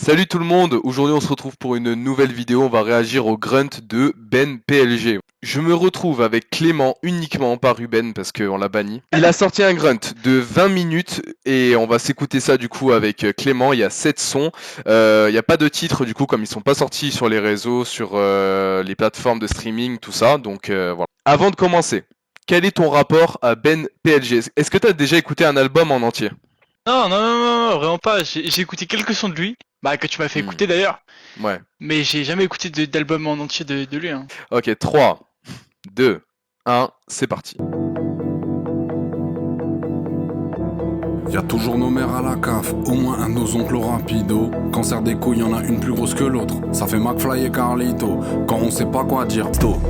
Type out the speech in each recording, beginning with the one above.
Salut tout le monde, aujourd'hui on se retrouve pour une nouvelle vidéo, on va réagir au grunt de Ben PLG. Je me retrouve avec Clément uniquement, pas Ruben parce qu'on l'a banni. Il a sorti un grunt de 20 minutes et on va s'écouter ça du coup avec Clément, il y a 7 sons, il n'y a pas de titre du coup comme ils sont pas sortis sur les réseaux, sur les plateformes de streaming, tout ça, donc voilà. Avant de commencer, quel est ton rapport à Ben PLG? Est-ce que tu as déjà écouté un album en entier? Non, vraiment pas. J'ai écouté quelques sons de lui, bah que tu m'as fait Hmm, écouter d'ailleurs, ouais. mais j'ai jamais écouté d'album en entier de lui. Hein. Ok, 3, 2, 1, c'est parti. Y'a toujours nos mères à la caf, au moins un de nos oncles rapido. Cancer des couilles, y'en a une plus grosse que l'autre. Ça fait McFly et Carlito, quand on sait pas quoi dire. Sto.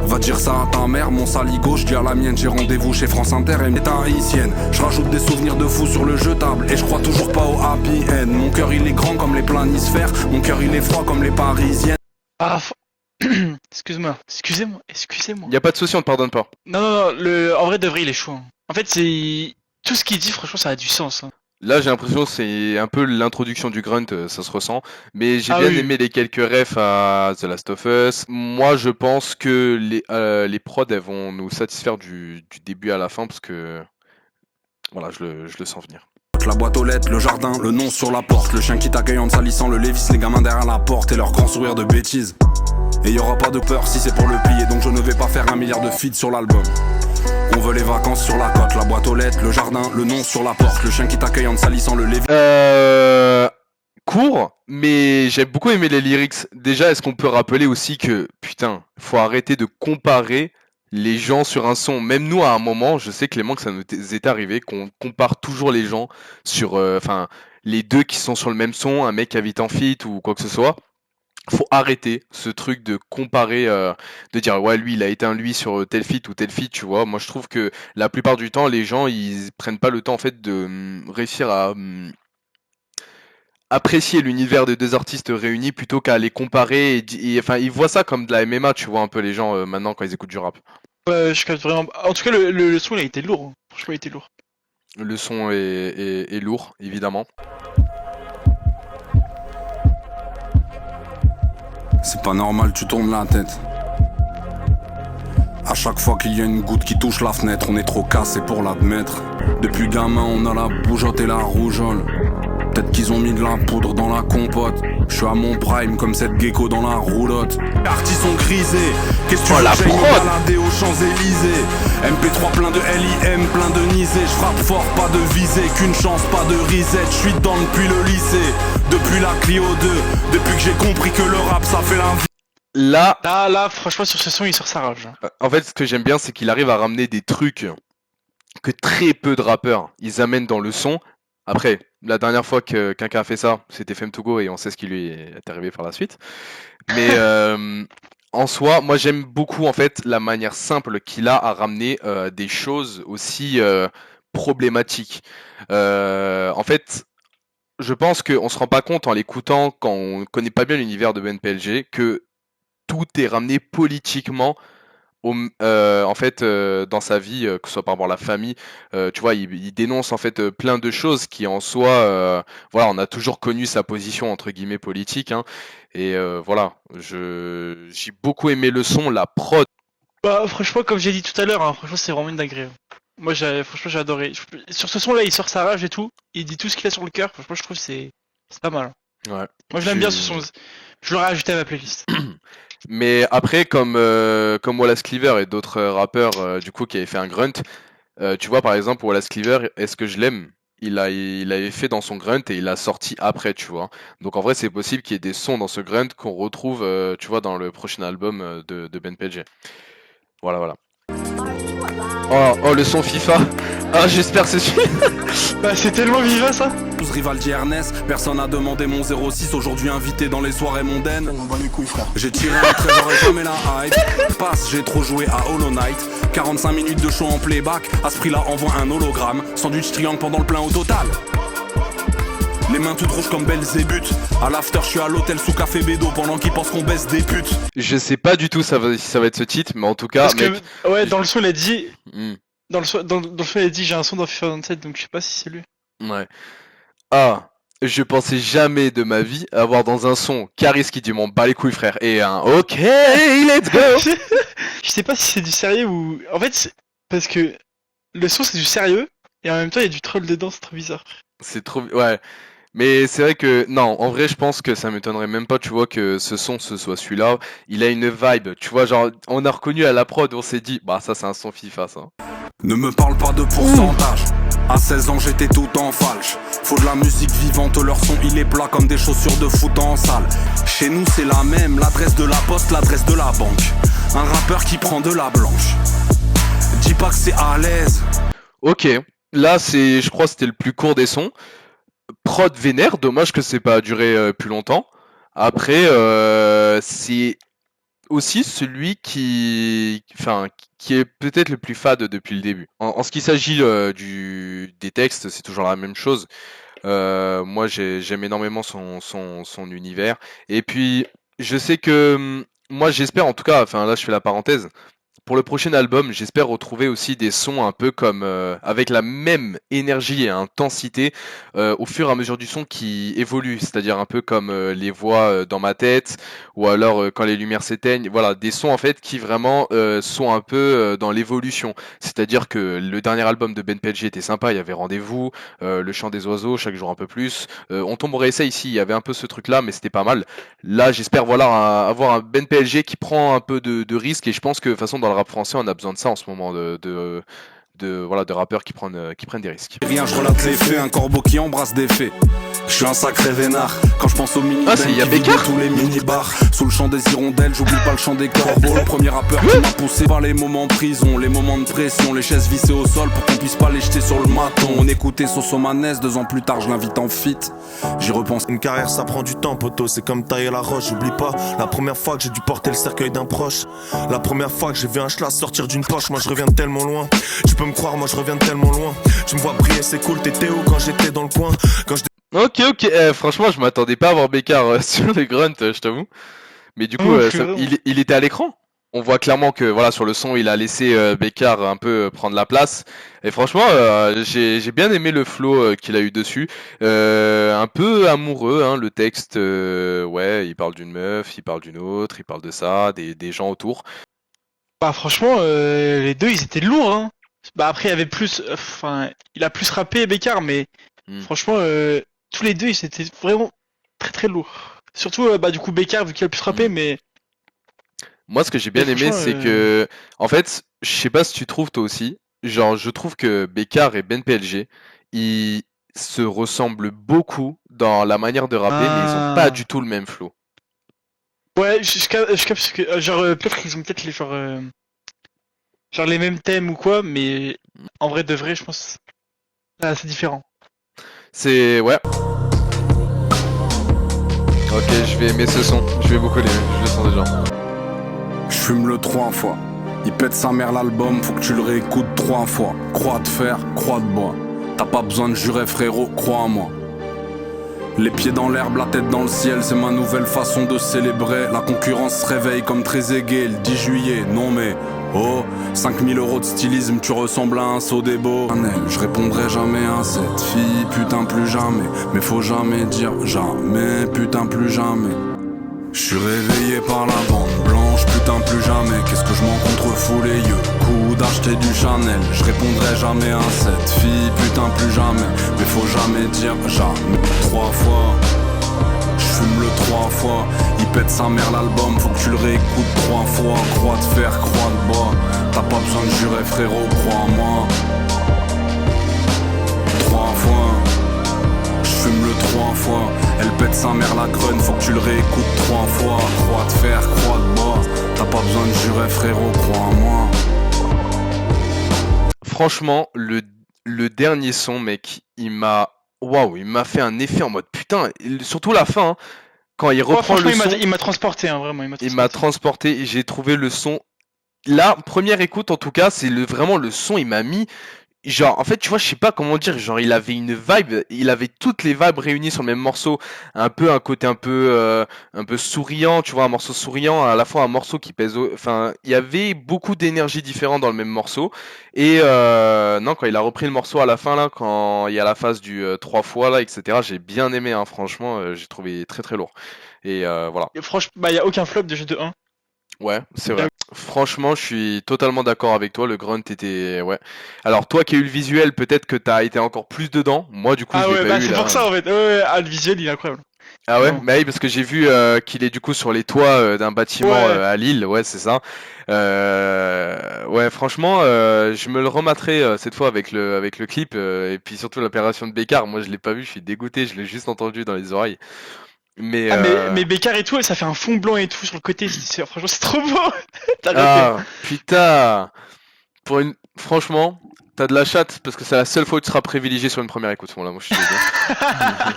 Va dire ça à ta mère, mon saligo, je dis à la mienne, j'ai rendez-vous chez France Inter et m'est haïtienne. Je rajoute des souvenirs de fou sur le jetable et je crois toujours pas au happy end. Mon cœur il est grand comme les planisphères, mon cœur il est froid comme les parisiennes. Ah, excusez-moi. Y a pas de souci, on te pardonne pas. Non, en vrai de vrai il est chaud. Hein. En fait c'est tout ce qu'il dit, franchement ça a du sens. Hein. Là, j'ai l'impression que c'est un peu l'introduction du grunt, ça se ressent. Mais j'ai Ah bien oui. aimé les quelques refs à The Last of Us. Moi, je pense que les prods, elles vont nous satisfaire du début à la fin parce que voilà, je le sens venir. La boîte aux lettres, le jardin, le nom sur la porte. Le chien qui t'accueille en te salissant, le Lévis, les gamins derrière la porte et leur grand sourire de bêtises. Et y aura pas de peur si c'est pour le piller, donc je ne vais pas faire 1 milliard de feats sur l'album. On veut les vacances sur la côte, la boîte aux lettres, le jardin, le nom sur la porte. Le chien qui t'accueille en te salissant, le Lévis. Court, mais j'ai beaucoup aimé les lyrics. Déjà, est-ce qu'on peut rappeler aussi que, putain, faut arrêter de comparer les gens sur un son. Même nous, à un moment, je sais Clément que ça nous est arrivé, qu'on compare toujours les gens sur, enfin, les deux qui sont sur le même son, un mec qui habite en feat ou quoi que ce soit. Faut arrêter ce truc de comparer, de dire ouais lui il a éteint lui sur tel feat ou tel feat, tu vois. Moi je trouve que la plupart du temps les gens ils prennent pas le temps en fait de réussir à apprécier l'univers des deux artistes réunis plutôt qu'à les comparer enfin ils voient ça comme de la MMA, tu vois un peu les gens maintenant quand ils écoutent du rap. Je capte vraiment. En tout cas le son il a été lourd. Hein. Franchement il a été lourd. Le son est lourd évidemment. C'est pas normal, tu tournes la tête. À chaque fois qu'il y a une goutte qui touche la fenêtre, on est trop cassé pour l'admettre. Depuis gamin, on a la bougeotte et la rougeole. Peut-être qu'ils ont mis de la poudre dans la compote. Je suis à mon prime comme cette gecko dans la roulotte. Partis sont grisés. Qu'est-ce que tu veux que j'aille me balader aux Champs-Élysées? MP3 plein de LIM, plein de nisés. Je frappe fort, pas de visée, qu'une chance, pas de reset. Je suis dedans depuis le lycée, depuis la Clio 2, depuis que j'ai compris que le rap ça fait la vie. Là, franchement sur ce son il sort sa rage. Hein. En fait ce que j'aime bien c'est qu'il arrive à ramener des trucs que très peu de rappeurs ils amènent dans le son. Après, la dernière fois que quelqu'un a fait ça, c'était Fem2Go et on sait ce qui lui est arrivé par la suite. Mais en soi, moi j'aime beaucoup en fait la manière simple qu'il a à ramener des choses aussi problématiques. En fait, je pense qu'on se rend pas compte en l'écoutant quand on connaît pas bien l'univers de BNPLG que tout est ramené politiquement en fait, dans sa vie, que ce soit par rapport à la famille, tu vois, il dénonce en fait plein de choses qui en soi, voilà, on a toujours connu sa position entre guillemets politique, hein, et voilà, j'ai beaucoup aimé le son, la prod. Bah franchement comme j'ai dit tout à l'heure, hein, franchement c'est vraiment une dinguerie. Hein. Moi franchement j'ai adoré. Sur ce son là il sort sa rage et tout, il dit tout ce qu'il a sur le cœur, franchement je trouve que c'est pas mal. Ouais. Moi je l'aime bien ce son, je l'aurais ajouté à ma playlist. Mais après, comme Wallace Cleaver et d'autres rappeurs du coup qui avaient fait un grunt, tu vois par exemple Wallace Cleaver, est-ce que je l'aime? Il l'avait fait dans son grunt et il l'a sorti après, tu vois. Donc en vrai, c'est possible qu'il y ait des sons dans ce grunt qu'on retrouve, tu vois, dans le prochain album de Ben PLG. Voilà, voilà. Oh, le son FIFA. Ah, j'espère que c'est celui. Bah c'est tellement vivant ça. Rivaldi Ernest, personne n'a demandé mon 06. Aujourd'hui invité dans les soirées mondaines. J'ai tiré un trésor et jamais la hype. Passe, j'ai trop joué à Hollow Knight. 45 minutes de show en playback. À ce prix-là, envoie un hologramme. Sandwich triangle pendant le plein au total. Les mains toutes rouges comme Belzébuth. À l'after, je suis à l'hôtel sous café bédo pendant qu'ils pensent qu'on baisse des putes. Je sais pas du tout si ça va être ce titre, mais en tout cas, Parce mec. que ouais dans le son il a dit, Hmm, dans le son il a dit j'ai un son dans FIFA 27 donc je sais pas si c'est lui. ouais. Ah, je pensais jamais de ma vie avoir dans un son Caris qui dit m'en bat les couilles frère et un OK, let's go. Je sais pas si c'est du sérieux ou. En fait, parce que le son c'est du sérieux et en même temps il y a du troll dedans, c'est trop bizarre. C'est trop ouais. Mais c'est vrai que non, en vrai, je pense que ça m'étonnerait même pas, tu vois, que ce son ce soit celui-là. Il a une vibe, tu vois, genre on a reconnu à la prod, on s'est dit bah ça c'est un son FIFA ça. Ne me parle pas de pourcentage. À 16 ans j'étais tout en falche. Faut de la musique vivante, leur son il est plat comme des chaussures de foot en salle. Chez nous c'est la même, l'adresse de la poste, l'adresse de la banque. Un rappeur qui prend de la blanche. Dis pas que c'est à l'aise. OK, là c'est je crois que c'était le plus court des sons. Prod vénère, dommage que c'est pas duré plus longtemps. Après c'est aussi celui qui est peut-être le plus fade depuis le début. En ce qui s'agit des textes, c'est toujours la même chose. Moi, j'aime énormément son univers. Et puis, je sais que moi, j'espère en tout cas, enfin là, je fais la parenthèse. Pour le prochain album, j'espère retrouver aussi des sons un peu comme avec la même énergie et intensité au fur et à mesure du son qui évolue, c'est-à-dire un peu comme les voix dans ma tête ou alors quand les lumières s'éteignent, voilà, des sons en fait qui vraiment sont un peu dans l'évolution. C'est-à-dire que le dernier album de Ben PLG était sympa, il y avait Rendez-vous, Le chant des oiseaux, chaque jour un peu plus. On tombe au réessai ici, il y avait un peu ce truc-là, mais c'était pas mal. Là, j'espère voilà avoir un Ben PLG qui prend un peu de risque et je pense que de toute façon dans le rap français, on a besoin de ça en ce moment voilà de rappeurs qui prennent des risques. Rien, je relate les faits, un corbeau qui embrasse des faits. Je suis un sacré vénard quand je pense aux mini Ah, c'est qui Yabeka vident tous les mini-bars. Sous le chant des hirondelles, j'oublie pas le chant des corbeaux. Le premier rappeur qui m'a poussé par les moments en prison, les moments de pression, les chaises vissées au sol pour qu'on puisse pas les jeter sur le maton. On écoutait Sosomanes, 2 ans plus tard, je l'invite en feat. J'y repense. Une carrière ça prend du temps poto, c'est comme tailler la roche. J'oublie pas la première fois que j'ai dû porter le cercueil d'un proche. La première fois que j'ai vu un schlass sortir d'une poche. Moi je reviens de tellement loin, tu peux me croire, moi je reviens de tellement loin. Tu me vois briller, c'est cool, t'étais où quand j'étais dans le coin? Quand je... Ok, franchement, je m'attendais pas à voir Bécard sur les grunts, je t'avoue. Mais du coup, il était à l'écran. On voit clairement que voilà sur le son, il a laissé Bécard un peu prendre la place. Et franchement, j'ai bien aimé le flow qu'il a eu dessus. Un peu amoureux, hein, le texte. Ouais, il parle d'une meuf, il parle d'une autre, il parle de ça, des gens autour. Bah franchement, les deux ils étaient lourds. Hein. Bah après il y avait plus, enfin il a plus rappé Bécard, mais franchement tous les deux ils étaient vraiment très très lourds. Surtout bah du coup Bécard vu qu'il a plus rappé, mais moi ce que j'ai bien aimé c'est que en fait je sais pas si tu trouves toi aussi, genre je trouve que Bécard et Ben PLG ils se ressemblent beaucoup dans la manière de rapper, mais ils ont pas du tout le même flow. Ouais, je capte que genre peut-être qu'ils ont peut-être les genre les mêmes thèmes ou quoi, mais en vrai de vrai je pense c'est différent. C'est ouais. Ok, je vais aimer ce son, je vais beaucoup l'aimer, je le sens déjà. Je fume le 3 fois. Il pète sa mère l'album, faut que tu le réécoutes 3 fois. Croix de fer, croix de bois. T'as pas besoin de jurer frérot, crois en moi. Les pieds dans l'herbe, la tête dans le ciel, c'est ma nouvelle façon de célébrer. La concurrence se réveille comme Trezeguet le 10 juillet, non mais... Oh, 5000 € de stylisme, tu ressembles à un saut des beaux. Je répondrai jamais à cette fille, putain plus jamais. Mais faut jamais dire jamais, putain plus jamais. Je suis réveillé par la bande blanche, putain plus jamais. Qu'est-ce que je m'en contrefous les yeux, coup d'acheter du Chanel. Je répondrai jamais à cette fille, putain plus jamais. Mais faut jamais dire jamais. 3 fois, je fume le 3 fois. Il pète sa mère l'album, faut que tu le réécoutes 3 fois. Croix de fer, croix de bois. T'as pas besoin de jurer frérot, crois en moi. 3 fois, je fume le 3 fois. Elle pète sa mère la greune, faut que tu le réécoutes 3 fois. Croix de fer, croix de bois. T'as pas besoin de jurer frérot, crois en moi. Franchement, le dernier son, mec, il m'a fait un effet en mode putain, surtout la fin, hein, quand il reprend le son. Il m'a transporté, hein, vraiment. Il m'a transporté et j'ai trouvé le son. La première écoute, en tout cas, c'est vraiment le son, il m'a mis genre, en fait, tu vois, je sais pas comment dire, genre, il avait une vibe, il avait toutes les vibes réunies sur le même morceau, un côté un peu souriant, tu vois, un morceau souriant, à la fois un morceau qui pèse, enfin, il y avait beaucoup d'énergie différente dans le même morceau, et non, quand il a repris le morceau à la fin, là, quand il y a la phase du 3 fois, là, etc., j'ai bien aimé, hein, franchement, j'ai trouvé très très lourd, et voilà. Et franchement, bah, y a aucun flop déjà de 1. Ouais, c'est vrai. Franchement, je suis totalement d'accord avec toi. Le grunt était, ouais. Alors toi qui as eu le visuel, peut-être que t'as été encore plus dedans. Moi, du coup, je Ah l'ai ouais, pas bah eu c'est pour là. ça en fait. Ouais, ah, le visuel il est incroyable. Ah ouais? Vraiment. Bah oui, parce que j'ai vu qu'il est du coup sur les toits d'un bâtiment Ouais. à Lille. Ouais, c'est ça. Ouais, franchement, je me le remettrai cette fois avec le clip et puis surtout l'opération de Bécard. Moi, je l'ai pas vu. Je suis dégoûté. Je l'ai juste entendu dans les oreilles. Mais Ah mais Bécard et tout, ça fait un fond blanc et tout sur le côté. Franchement c'est trop beau. T'as bien fait. ah putain. Franchement, t'as de la chatte parce que c'est la seule fois où tu seras privilégié sur une première écoute. Voilà, moi je suis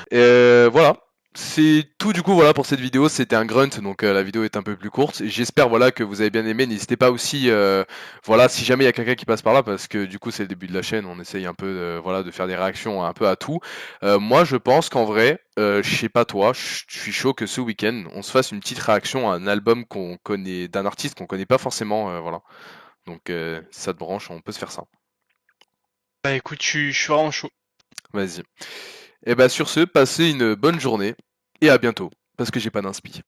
désolé. Voilà. C'est tout du coup voilà pour cette vidéo, c'était un grunt donc la vidéo est un peu plus courte. J'espère voilà que vous avez bien aimé, n'hésitez pas aussi voilà si jamais il y a quelqu'un qui passe par là parce que du coup c'est le début de la chaîne, on essaye un peu voilà de faire des réactions un peu à tout. Moi je pense qu'en vrai, je sais pas toi, je suis chaud que ce week-end on se fasse une petite réaction à un album qu'on connaît d'un artiste qu'on connaît pas forcément voilà. Donc si ça te branche, on peut se faire ça. Bah écoute, je suis vraiment chaud. Vas-y. Et bah sur ce, passez une bonne journée et à bientôt parce que j'ai pas d'inspi.